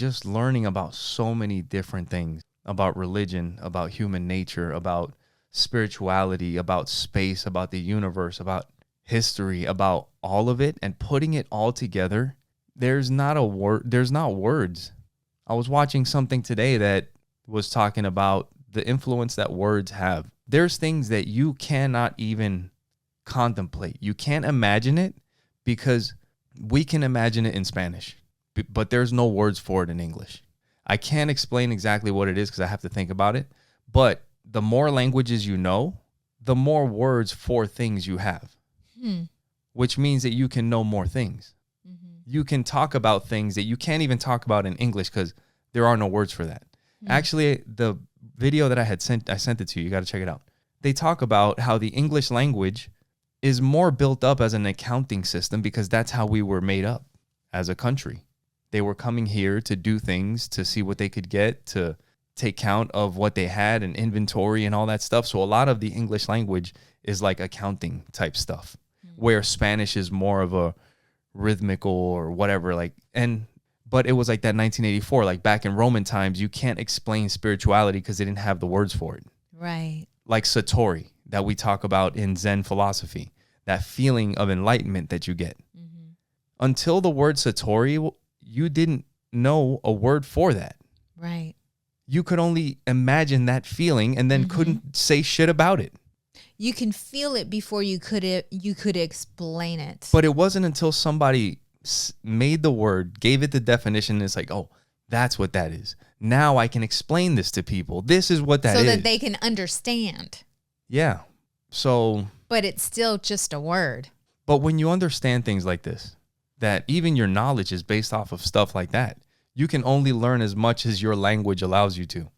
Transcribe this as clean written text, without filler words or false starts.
just learning about so many different things, about religion, about human nature, about spirituality, about space, about the universe, about history, about all of it, and putting it all together. There's not words. I was watching something today that was talking about the influence that words have. There's things that you cannot even contemplate. You can't imagine it because we can imagine it in Spanish, but there's no words for it in English. I can't explain exactly what it is because I have to think about it. But the more languages you know, the more words for things you have, which means that you can know more things. You can talk about things that you can't even talk about in English because there are no words for that. Actually, the video that I sent it to you. You got to check it out. They talk about how the English language is more built up as an accounting system because that's how we were made up as a country. They were coming here to do things, to see what they could get, to take count of what they had and inventory and all that stuff. So a lot of the English language is like accounting type stuff, where Spanish is more of a rhythmical or whatever. But it was like that 1984, like back in Roman times, you can't explain spirituality because they didn't have the words for it. Right. Like Satori that we talk about in Zen philosophy, that feeling of enlightenment that you get. Until the word Satori, you didn't know a word for that. Right. You could only imagine that feeling and then couldn't say shit about it. You can feel it before you could explain it. But it wasn't until somebody made the word, gave it the definition, and it's like, oh, that's what that is. Now I can explain this to people. This is what that is. So that they can understand. Yeah. So. But it's still just a word. But when you understand things like this, that even your knowledge is based off of stuff like that, you can only learn as much as your language allows you to.